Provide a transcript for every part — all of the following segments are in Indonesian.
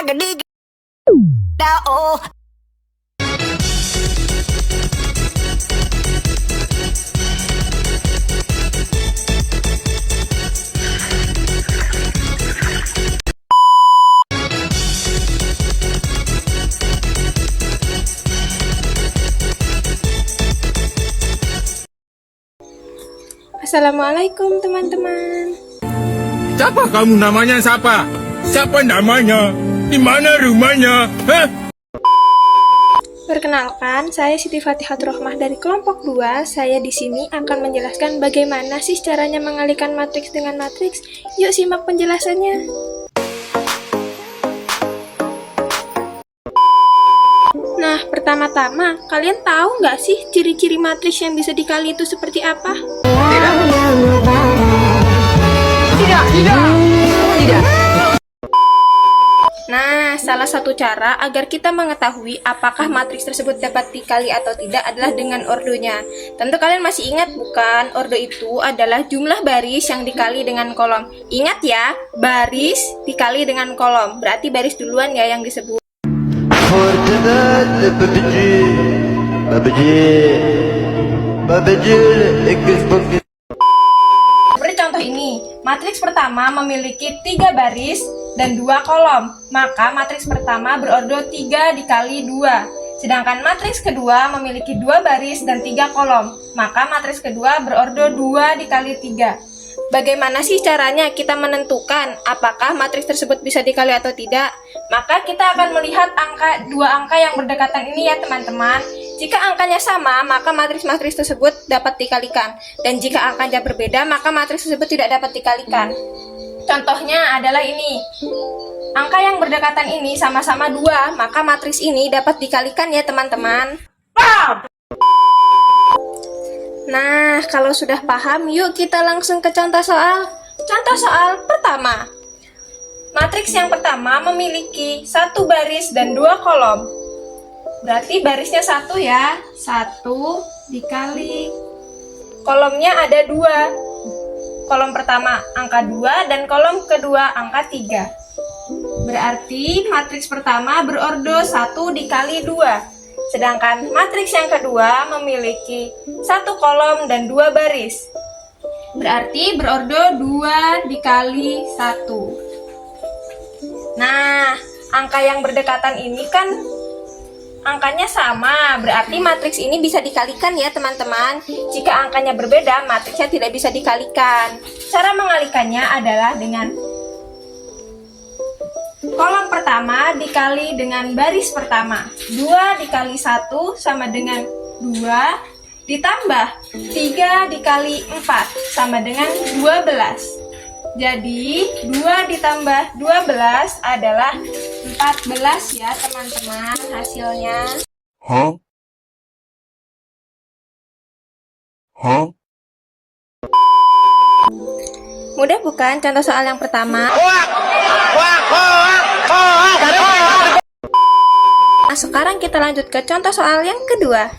dig oh. Assalamualaikum teman-teman. Siapa kamu namanya siapa? Siapa namanya? Di mana rumahnya? Hah? Perkenalkan, saya Siti Fatihatul Rohmah dari kelompok 2. Saya di sini akan menjelaskan bagaimana sih caranya mengalihkan matriks dengan matriks. Yuk simak penjelasannya. Nah, pertama-tama, kalian tahu nggak sih ciri-ciri matriks yang bisa dikali itu seperti apa? Tidak. Nah, salah satu cara agar kita mengetahui apakah matriks tersebut dapat dikali atau tidak adalah dengan ordonya. Tentu kalian masih ingat bukan? Ordo itu adalah jumlah baris yang dikali dengan kolom. Ingat ya, baris dikali dengan kolom. Berarti baris duluan ya yang disebut. Seperti contoh ini, matriks pertama memiliki 3 baris dan 2 kolom, maka matriks pertama berordo 3 dikali 2. Sedangkan matriks kedua memiliki 2 baris dan 3 kolom, maka matriks kedua berordo 2 dikali 3. Bagaimana sih caranya kita menentukan apakah matriks tersebut bisa dikali atau tidak? Maka kita akan melihat dua angka yang berdekatan ini ya teman-teman. Jika angkanya sama, maka matriks-matriks tersebut dapat dikalikan. Dan jika angkanya berbeda, maka matriks tersebut tidak dapat dikalikan. Contohnya adalah ini. Angka yang berdekatan ini sama-sama 2, maka matriks ini dapat dikalikan ya teman-teman. Nah, kalau sudah paham, yuk kita langsung ke contoh soal. Contoh soal pertama. Matriks yang pertama memiliki 1 baris dan 2 kolom. Berarti barisnya 1 ya. 1 dikali kolomnya ada 2. Kolom pertama angka 2 dan kolom kedua angka 3. Berarti matriks pertama berordo 1 dikali 2. Sedangkan matriks yang kedua memiliki 1 kolom dan 2 baris. Berarti berordo 2 dikali 1. Nah, angka yang berdekatan ini kan angkanya sama, berarti matriks ini bisa dikalikan ya teman-teman. Jika angkanya berbeda, matriksnya tidak bisa dikalikan. Cara mengalikannya adalah dengan kolom pertama dikali dengan baris pertama. 2 dikali 1 sama dengan 2, ditambah 3 dikali 4 sama dengan 12. Jadi 2 ditambah 12 adalah 14 ya teman-teman hasilnya. Mudah bukan contoh soal yang pertama? Nah, sekarang kita lanjut ke contoh soal yang kedua.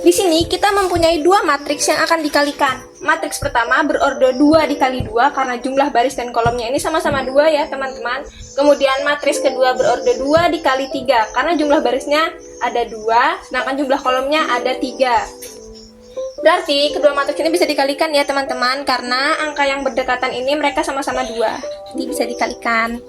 Di sini kita mempunyai 2 matriks yang akan dikalikan. Matriks pertama berordo 2 dikali 2 karena jumlah baris dan kolomnya ini sama-sama 2 ya teman-teman. Kemudian matriks kedua berordo 2 dikali 3 karena jumlah barisnya ada 2, sedangkan jumlah kolomnya ada 3. Berarti kedua matriks ini bisa dikalikan ya teman-teman, karena angka yang berdekatan ini mereka sama-sama 2. Jadi bisa dikalikan.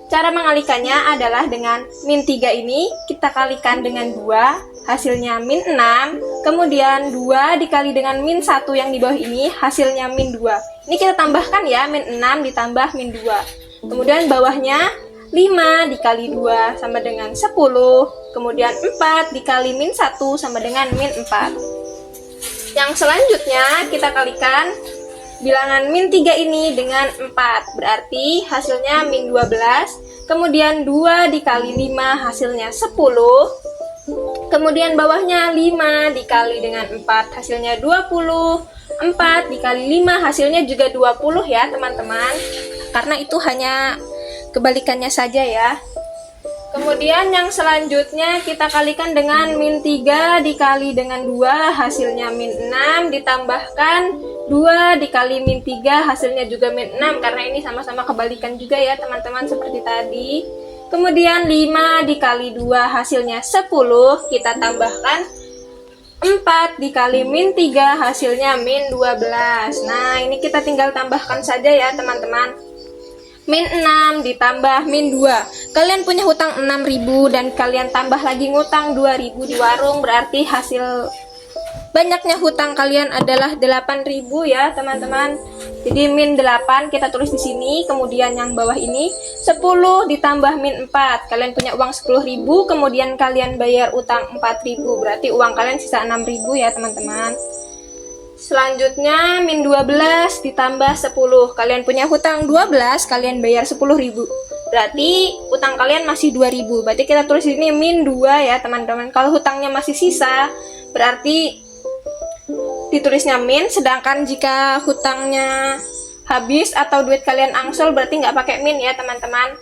Cara mengalikannya adalah dengan min 3 ini kita kalikan dengan 2, hasilnya min 6. Kemudian 2 dikali dengan min 1 yang di bawah ini, hasilnya min 2. Ini kita tambahkan ya, min 6 ditambah min 2. Kemudian bawahnya 5 dikali 2 sama dengan 10. Kemudian 4 dikali min 1 sama dengan min 4. Yang selanjutnya kita kalikan bilangan min 3 ini dengan 4. Berarti hasilnya min 12. Kemudian 2 dikali 5 hasilnya 10. Kemudian bawahnya 5 dikali dengan 4 hasilnya 20. 4 dikali 5 hasilnya juga 20 ya teman-teman. Karena itu hanya kebalikannya saja ya. Kemudian yang selanjutnya kita kalikan dengan min 3 dikali dengan 2 hasilnya min 6 ditambahkan 2 dikali min 3 hasilnya juga min 6 karena ini sama-sama kebalikan juga ya teman-teman seperti tadi. Kemudian 5 dikali 2 hasilnya 10 kita tambahkan 4 dikali min 3 hasilnya min 12. Nah ini kita tinggal tambahkan saja ya teman-teman. Min 6 ditambah min 2. Kalian punya hutang 6.000 dan kalian tambah lagi ngutang 2.000 di warung, berarti hasil banyaknya hutang kalian adalah 8.000 ya teman-teman. Jadi min 8 kita tulis di sini, kemudian yang bawah ini 10 ditambah min 4. Kalian punya uang 10.000, kemudian kalian bayar utang 4.000, berarti uang kalian sisa 6.000 ya teman-teman. Selanjutnya min 12 ditambah 10. Kalian punya hutang 12, kalian bayar 10.000. Berarti hutang kalian masih 2.000. Berarti kita tulis di sini min 2 ya, teman-teman. Kalau hutangnya masih sisa, berarti ditulisnya min, sedangkan jika hutangnya habis atau duit kalian angsol berarti nggak pakai min ya, teman-teman.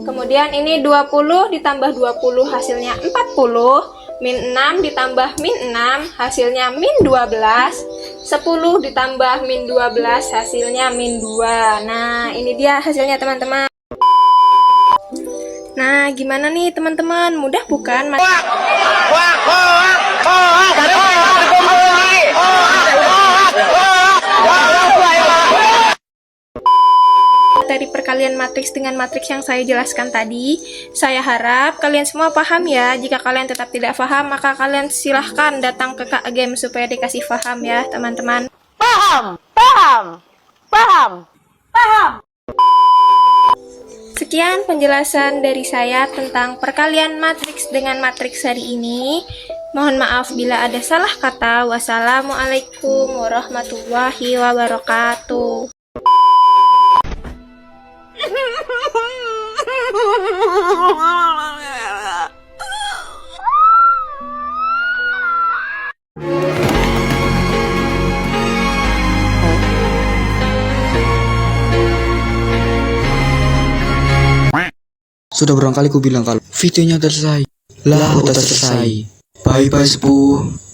Kemudian ini 20 ditambah 20 hasilnya 40. Min 6 ditambah min 6 hasilnya min 12. 10 ditambah min 12 hasilnya min 2. Nah ini dia hasilnya teman-teman. Nah gimana nih teman-teman, mudah bukan? Dari perkalian matriks dengan matriks yang saya jelaskan tadi, saya harap kalian semua paham ya. Jika kalian tetap tidak paham, maka kalian silahkan datang ke Kak Game supaya dikasih paham ya teman-teman. Paham. Sekian penjelasan dari saya tentang perkalian matriks dengan matriks hari ini. Mohon maaf bila ada salah kata. Wassalamualaikum warahmatullahi wabarakatuh. Sudah berapa kali ku bilang kalau videonya udah selesai. Lah udah selesai. Bye bye sepuh.